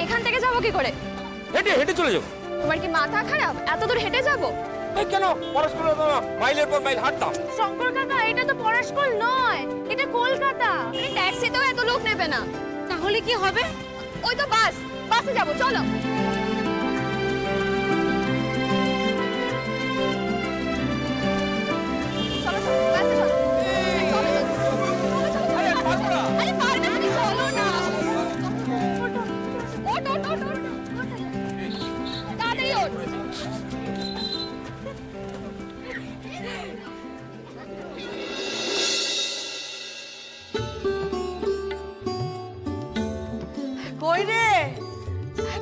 এখান থেকে যাবো কি করে? হেঁটে হেঁটে চলে যাবো। তোমার কি মাথা খারাপ? এত দূর হেঁটে যাবো? কেন? পড়াশোনা মাইলের পর মাইল হাঁটতাম। শঙ্কর কাকা, এটা তো পড়াশোনা নয়, এটা কলকাতা। ট্যাক্সিতেও এত লোক নেবে না। তাহলে কি হবে? ওই তো বাস, বাসে যাবো, চলো। কই রে,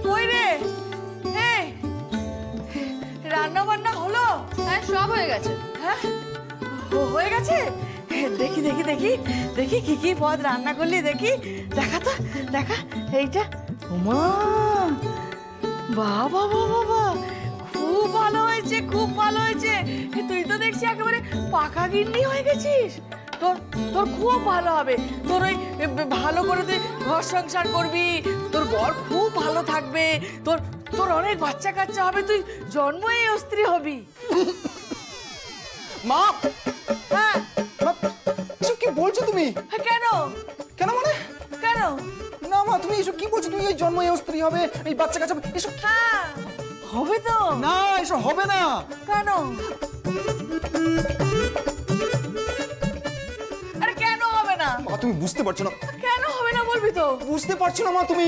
কই রে? এই রান্না বান্না হলো? হ্যাঁ, সব হয়ে গেছে। হ্যাঁ, হয়ে গেছে। দেখি দেখি দেখি দেখি কি কি পদ রান্না করলি, দেখি। দেখা তো, দেখা। এইটা ওমা, বাবা বাবা বাবা, খুব ভালো হয়েছে, খুব ভালো হয়েছে। তুই তো দেখছি একেবারে পাকা গিন্নি হয়ে গেছিস। তোর তোর খুব ভালো হবে। তোর ওই ভালো করে তুই ঘর সংসার করবি, তোর বর খুব ভালো থাকবে, তোর তোর অনেক বাচ্চা কাচ্চা হবে, তুই জন্মই স্ত্রী হবি। মা! হ্যাঁ, এসব কি বলছো তুমি? কেন? কেন মানে? কেন? না মা, তুমি এসব কি বলছো? তুমি এই জন্ম স্ত্রী হবে, এই বাচ্চা কাচ্চা এসব? হ্যাঁ, হবে তো। না, এসব হবে না। কেন? আরে কেন হবে না? মা, তুমি বুঝতে পারছো না। কেন হবে না বলবি তো? বুঝতে পারছো না মা তুমি?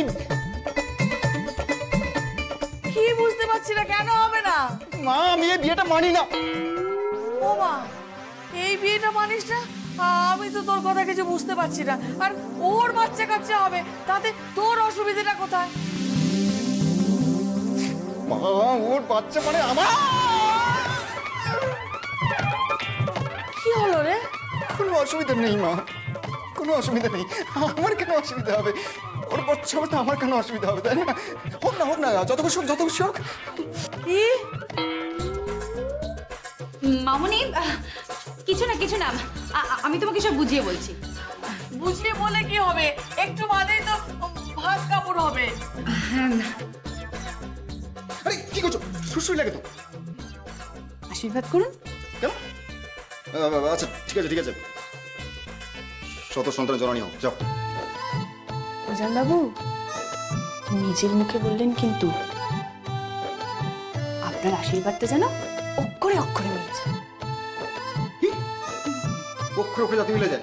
কি বুঝতে পারছি না? কেন হবে না? মা, আমি এই বিয়েটা মানি না। ও মা, এই বিয়েটা মানিস না? আমি তো তোর কথা কিছু বুঝতে পারছি না। আর ওর বাচ্চা কাচ্চা হবে, তাতে তোর অসুবিধাটা কোথায়? মা, ওর বাচ্চা মানে আমার। কি হলো রে? কোনো অসুবিধা নেই মা, কোনো অসুবিধা নেই। আমার কেন অসুবিধা হবে? ওর বাচ্চা হবে তো আমার কেন অসুবিধা হবে, তাই না? হোক না, হোক না, যত খুশি হোক, যত খুশি হোক। কি? মামুনি, কিছু না কিছু না, আমি তোমাকে সব বুঝিয়ে বলছি। বুঝিয়ে বলে কি হবে? একটু বাদেই তো ভাত কাপড় হবে। আরে কি করছো? সুশ্রী লাগে তো। আশীর্বাদ করুন। কেন? আচ্ছা, ঠিক আছে, ঠিক আছে। শত সন্তানের জননী হোক, যাও। অজান বাবু নিজের মুখে বললেন, কিন্তু আপনার আশীর্বাদটা যেন অক্ষরে অক্ষরে মিলে যায়। কি? অক্ষরে অক্ষরে যাতে মিলে যায়?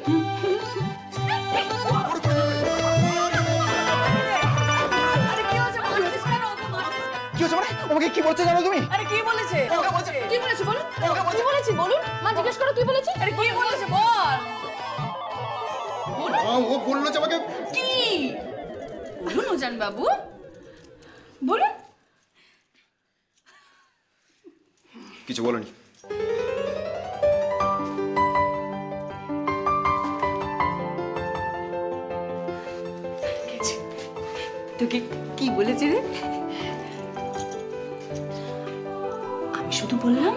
কি হচ্ছে মানে? আমাকে কি বলছো জানো তুমি? আরে কি বলেছে? কি বলেছে বলুন? কি বলেছি বলুন? মা, জিজ্ঞেস করো কি বলেছে। আরে কি বলেছে বল। ও বললো যে আমাকে। কি বলুন অজান বাবু, বলুন। কিছু বলেনি। তোকে কি বলেছে রে? আমি শুধু বললাম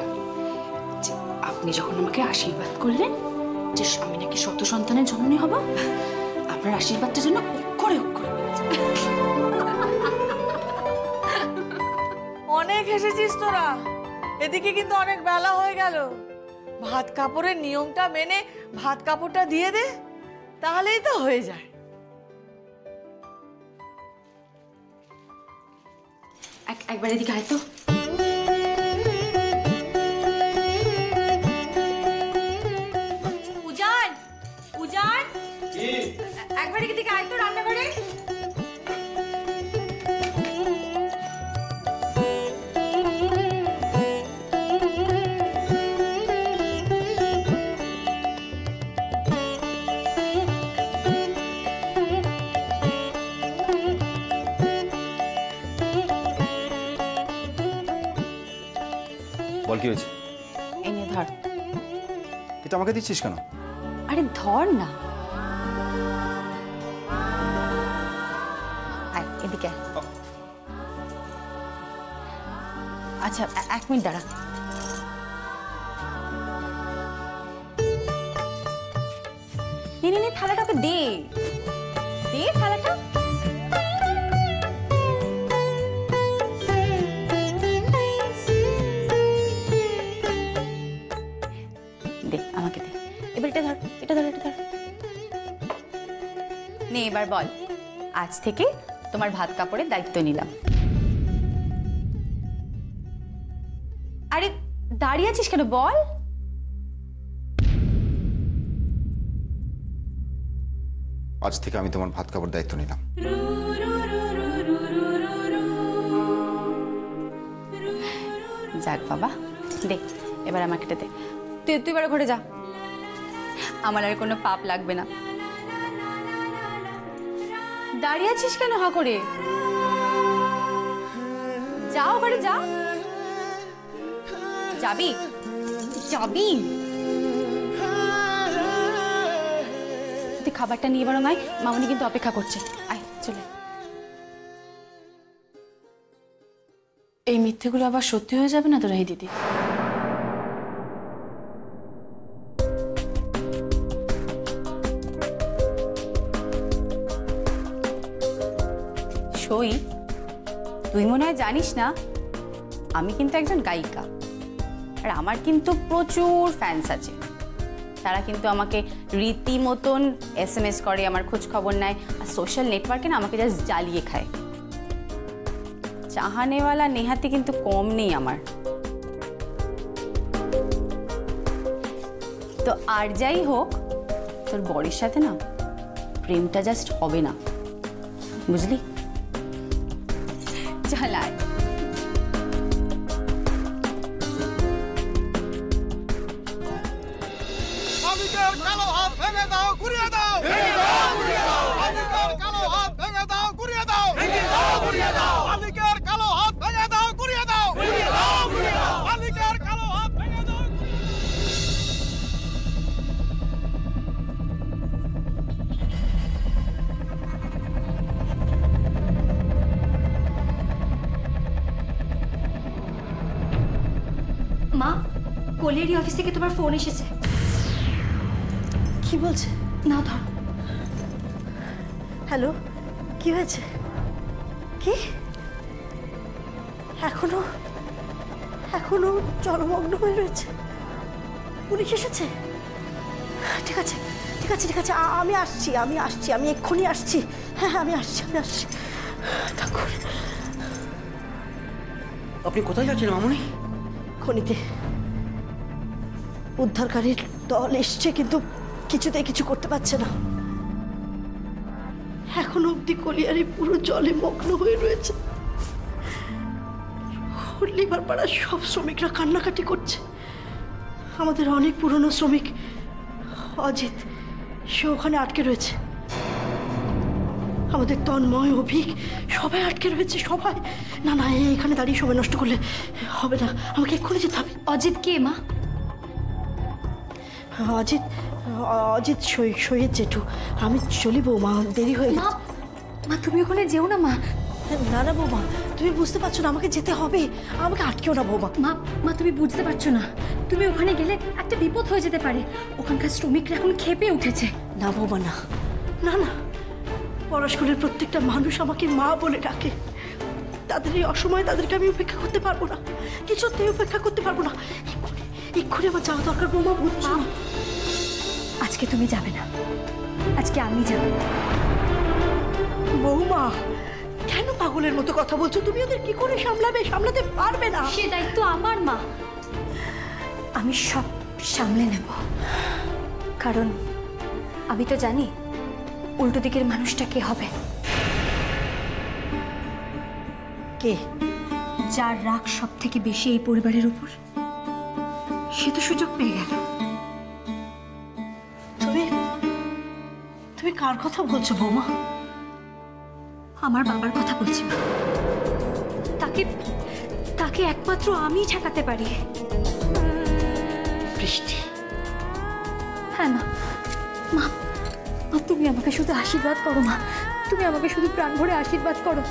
যে আপনি যখন আমাকে আশীর্বাদ করলেন যে আমি নাকি শত সন্তানের জননী হব, আপনার আশীর্বাদটা যেন অক্ষরে অক্ষরে মিলে যায়। অনেক হেসেছিস তোরা। এদিকে কিন্তু অনেক বেলা হয়ে গেল। ভাত কাপড়ের নিয়মটা মেনে ভাত কাপড়টা দিয়ে দে, তাহলেই তো হয়ে যায়। একবার এদিকে আয় তো। উজান, উজান, একবার এদিকে আয় তো রান্নাঘরে। বল কি হয়েছে? এনে ধর। এটা আমাকে দিচ্ছিস কেন? আরে ধর না। আয় এদিকে আয়। আচ্ছা, এক মিনিট দাঁড়া। নে নে নে, থালাটাকে দে, দে থালাটা। নে এবার বল, আজ থেকে তোমার ভাত কাপড়ের দায়িত্ব নিলাম। আরে দাঁড়িয়ে আছিস কেন, বল। আজ থেকে আমি তোমার ভাত কাপড় দায়িত্ব নিলাম। যাক বাবা, দে এবার আমাকে দে। তুই এবার ঘরে যা, আমার আর কোনো পাপ লাগবে না। দাঁড়িয়ে আছিস কেন হা করে? যাও ঘরে যা। যাবি যাবি? তুই খাবারটা নিয়ে বরং আয়, মামনি কিন্তু অপেক্ষা করছে। আয় চলে। এই মিথ্যেগুলো আবার সত্যি হয়ে যাবে না তো রাহি দিদি? সই, তুই মনে হয় জানিস না আমি কিন্তু একজন গায়িকা, আর আমার কিন্তু প্রচুর ফ্যান্স আছে। তারা কিন্তু আমাকে রীতিমতন SMS করে, আমার খোঁজ খবর নেয়, আর সোশ্যাল নেটওয়ার্কে না আমাকে জাস্ট জ্বালিয়ে খায়। চাহানেওয়ালা নেহাতি কিন্তু কম নেই আমার। তো আর যাই হোক, তোর বরের সাথে না প্রেমটা জাস্ট হবে না, বুঝলি? চল আয়। মালিকের কালো হাত ভেঙে দাও, ঘুরিয়ে দাও, ভেঙে দাও, ঘুরিয়ে দাও। মালিকের কালো হাত ভেঙে দাও, ঘুরিয়ে দাও, ভেঙে দাও, ঘুরিয়ে দাও। মালিকের কালো হাত ভেঙে দাও, ঘুরিয়ে দাও, ভেঙে দাও, ঘুরিয়ে দাও। মালিকের কালো হাত ভেঙে দাও। মা, কলিয়ারি অফিস থেকে তোমার ফোন এসেছে। কি বলছে? না ধর। হ্যালো, কি হয়েছে? কি এখনো এখনো জলমগ্ন হয়ে রয়েছে? পুলিশ এসেছে? ঠিক আছে ঠিক আছে ঠিক আছে, আমি আসছি আমি আসছি আমি এক্ষুনি আসছি। হ্যাঁ আমি আসছি আমি আসছি। ঠাকুর, আপনি কোথায় যাচ্ছেন মামুনি? খনিতে উদ্ধারকারীর দল এসছে, কিন্তু কিছুতেই কিছু করতে পারছে না। এখনো অব্দি কলিয়ারি পুরো জলে মগ্ন হয়ে রয়েছে। লিভার পাড়ার সব শ্রমিকরা কান্নাকাটি করছে। আমাদের অনেক পুরনো শ্রমিক অজিত, সে ওখানে আটকে রয়েছে। আমাদের তন্ময়, অভিক সবাই আটকে রয়েছে, সবাই। না না, এখানে দাঁড়িয়ে সময় নষ্ট করলে হবে না, আমাকে এক্ষুনি যেতে হবে। অজিত কে মা? অজিত অজিত সইয়ের জেঠু। আমি চলি বৌমা, দেরি হয়ে মা, মা তুমি ওখানে যেও না মা। না না বৌমা, তুমি বুঝতে পারছো না, আমাকে যেতে হবে। আমাকে আটকেও না বৌমা। মা, মা তুমি বুঝতে পারছো না, তুমি ওখানে গেলে একটা বিপদ হয়ে যেতে পারে। ওখানকার শ্রমিকরা এখন ক্ষেপে উঠেছে। না বৌমা, না না না, পরস্পরের প্রত্যেকটা মানুষ আমাকে মা বলে ডাকে। তাদের এই অসময়ে তাদেরকে আমি উপেক্ষা করতে পারবো না, কিছুতেই উপেক্ষা করতে পারবো না। এক্ষুনি আমার যাওয়া দরকার বৌমা, বুঝছো? আজকে তুমি যাবে না, আজকে আমি যাব। বৌমা, কেন পাগলের মতো কথা বলছো? তুমি ওদের কি করে সামলাবে? সামলাতে পারবে না। সে দায়িত্ব আমার মা, আমি সব সামলে নেব। কারণ আমি তো জানি উল্টো দিকের মানুষটা কে হবে। কে? যার রাগ সব থেকে বেশি এই পরিবারের উপর, সে তো সুযোগ পেয়ে গেল। তুমি তুমি কার কথা বলছো বৌমা? আমার বাবার কথা বলছি মা। তাকে তাকে একমাত্র আমি ঠেকাতে পারি। বৃষ্টি। হ্যাঁ মা, মা মা তুমি আমাকে শুধু আশীর্বাদ করো মা, তুমি আমাকে শুধু প্রাণ ভরে আশীর্বাদ করো,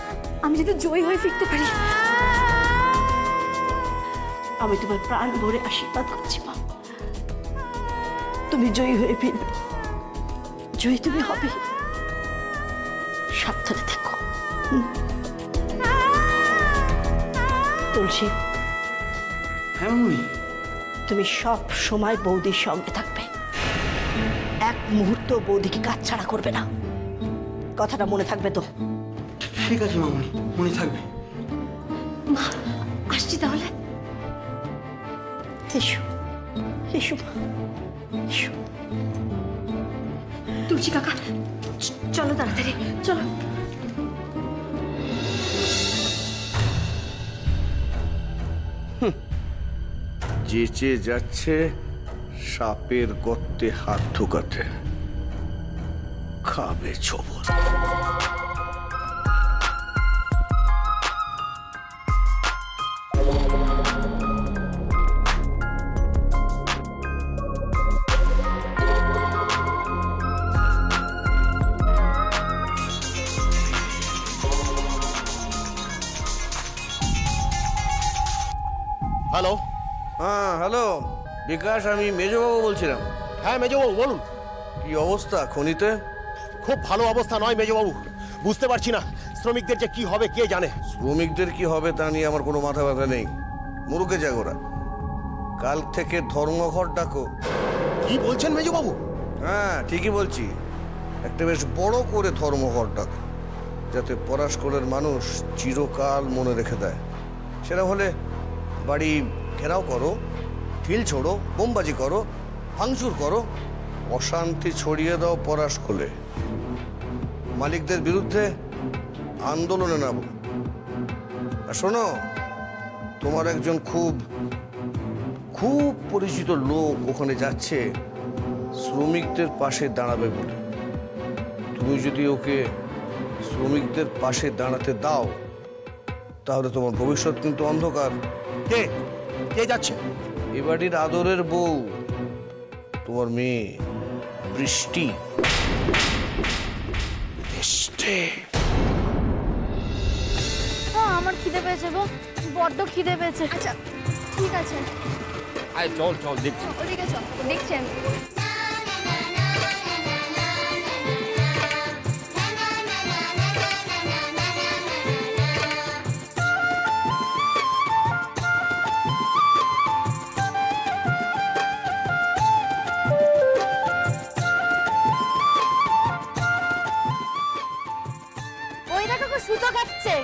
আমি যেন জয়ী হয়ে ফিরতে পারি। আমি তোমার প্রাণ ভরে আশীর্বাদ করছি মা, তুমি জয়ী হয়ে ফিরবে। জয়ী তুমি হবে, সাবধানে থেকো। তুলসী, হ্যাঁ মামুনি। তুমি সব সময় বৌদির সঙ্গে থাকবে, এক মুহূর্ত বৌদিকে কাজ ছাড়া করবে না। কথাটা মনে থাকবে তো? ঠিক আছে মামুনি, মনে থাকবে। মা আসছি তাহলে। এসো এসো মা, এসো। তুলসী কাকা চলো তাড়াতাড়ি চলো। যেচে যাচ্ছে সাপের গর্তে হাত ঢোকাতে, খাবে ছবল। হ্যালো। হ্যাঁ হ্যালো বিকাশ, আমি মেজবাবু বলছিলাম। হ্যাঁ মেজবাবু বলুন। কি অবস্থা খনিতে? খুব ভালো অবস্থা নয় মেজবাবু, বুঝতে পারছি না শ্রমিকদের যে কি হবে কে জানে। শ্রমিকদের কি হবে তা নিয়ে আমার কোনো মাথা ব্যথা নেই, মুরুকে জাগোরা। কাল থেকে ধর্মঘট ডাকো। কি বলছেন মেজবাবু? হ্যাঁ ঠিকই বলছি, একটা বেশ বড় করে ধর্মঘট ডাকো, যাতে পরস্পরের মানুষ চিরকাল মনে রেখে দেয়। সেটা হলে বাড়ি ঘেরাও করো, ঢিল ছোড়ো, বোমবাজি করো, ভাঙচুর করো, অশান্তি ছড়িয়ে দাও পরস্পরে। মালিকদের বিরুদ্ধে আন্দোলনে নাম। আর শোনো, তোমার একজন খুব খুব পরিচিত লোক ওখানে যাচ্ছে শ্রমিকদের পাশে দাঁড়াবে বলে। তুমি যদি ওকে শ্রমিকদের পাশে দাঁড়াতে দাও তাহলে তোমার ভবিষ্যৎ কিন্তু অন্ধকার। কে কে যাচ্ছে? এ বাড়ির আদরের বউ, তোমার মেয়ে বৃষ্টি। আমার খিদে পেয়েছে গো, বড্ড খিদে পেয়েছে। আচ্ছা ঠিক আছে, আয় চল চল দেখছি। ওদিকে চল, দেখছি আমি। ওই দেখো সুতো কাটছে।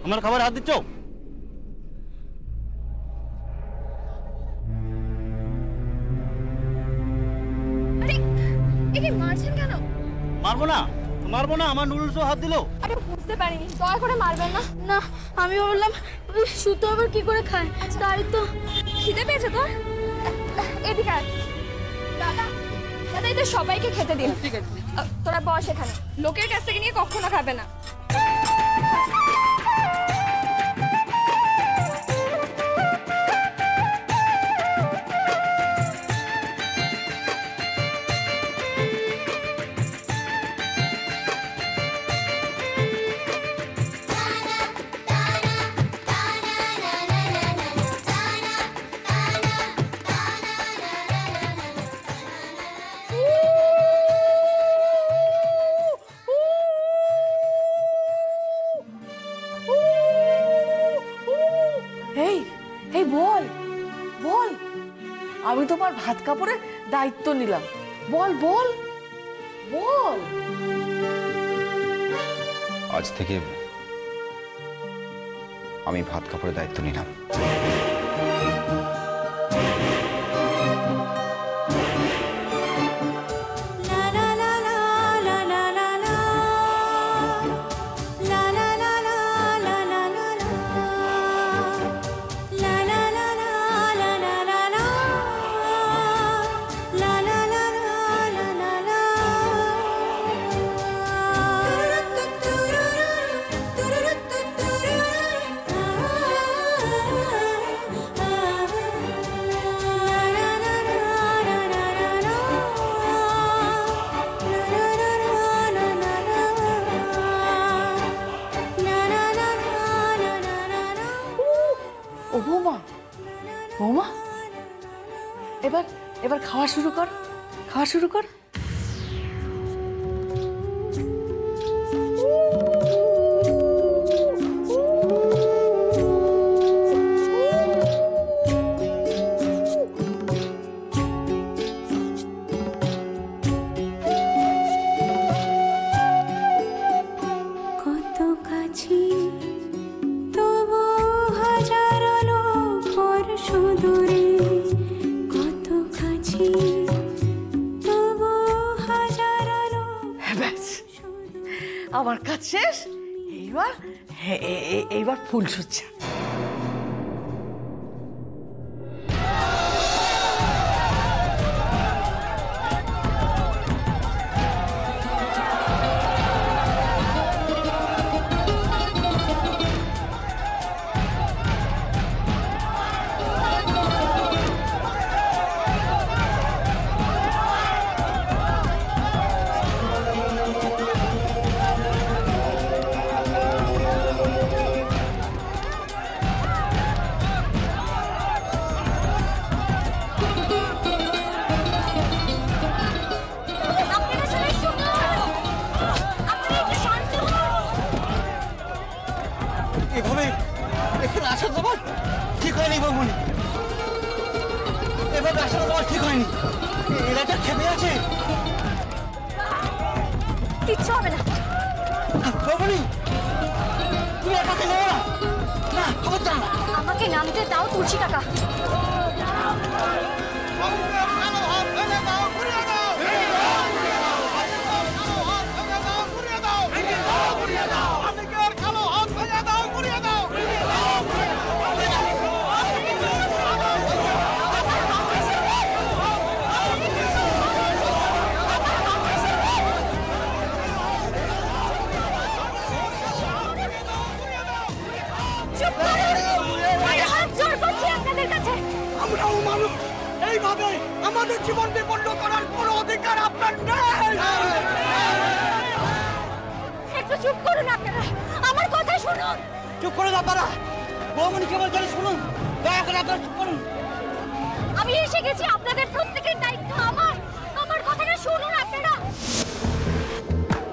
আমার খাবার হাত দিচ্ছ? আরে একে মারছেন কেন? মারবো না, মারবো না, আমার নুডলসও হাত দিল। আরে বুঝতে পারিনি, দয়া করে মারবেন না। না আমি বললাম সুতো আবার কি করে খায়, তাই তো। খিদে পেয়েছে তোর? এদিকে আয়। দাদা দাদা এটা সবাইকে খেতে দিন। ঠিক আছে তোরা বস এখানে, লোকের কাছ থেকে নিয়ে কখনো খাবে না। এই এই বল বল, আমি তোমার ভাত কাপড়ের দায়িত্ব নিলাম। বল বল বল। আজ থেকে আমি ভাত কাপড়ের দায়িত্ব নিলাম। ও বৌমা, বৌমা এবার এবার খাওয়া শুরু কর, খাওয়া শুরু কর। আমার কাজ শেষ। এইবার এইবার ফুল সজ্জা। এভাবে এখানে আসা তোমার ঠিক হয়নি বৌমনি, এভাবে আসা তোমার ঠিক হয়নি। এলাকা খেপে আছে। কিচ্ছু হবে না বৌমনি, তুমি একাকে নেবো না, না খবর দাও। আমাকে নামতে দাও তুলসী কাকা। মালিকের কালো হাত ভেঙে দাও, ঘুরিয়ে দাও। ঘুরিয়ে দাও। মালিকের কালো হাত ভেঙে দাও, ঘুরিয়ে দাও। চুপ করুন, আমি হাত জোড় করছি আপনাদের কাছে। আমরাও মানুষ, এইভাবে আমাদের জীবন বিপন্ন করার কোনো অধিকার আপনার নেই। একটু চুপ করুন আপনারা, আমার কথা শুনুন। চুপ করুন আপনারা, বৌমনি কেবল চলে শুনুন, দয়া করে আপনারা চুপ করুন। আমি এসে গেছি, আপনাদের প্রত্যেকের দায়িত্ব আমার। আমার কথাটা শুনুন আপনারা।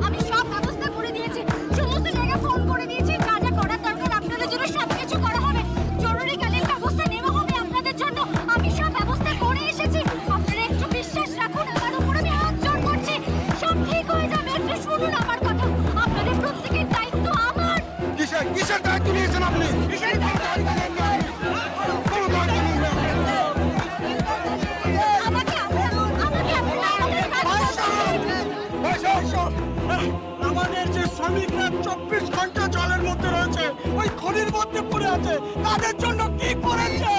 আমি সব ব্যবস্থা করে দিয়েছি, সমস্ত জায়গায় ফোন করে দিয়েছি। যা যা করার দরকার আপনাদের জন্য সবকিছু করা হবে। জরুরিকালীন ব্যবস্থা নেওয়া হবে আপনাদের জন্য। আমি সব ব্যবস্থা করে এসেছি, আপনারা একটু বিশ্বাস রাখুন আমার উপর। আমি হাত জোড় করছি, সব ঠিক হয়ে যাবে। একটু শুনুন আমার কথা, আপনাদের প্রত্যেকের দায়িত্ব আমার। কিসের দায়িত্ব নিয়েছেন আপনি? কিসের দায়িত্ব? কোনো দায়িত্ব নেই। আমাকে আপনারা আমাদের কাজ করতে হবে। আমাদের যে শ্রমিকরা 24 ঘন্টা জলের মধ্যে রয়েছে, ওই খনির মধ্যে পড়ে আছে, তাদের জন্য কি করেছে?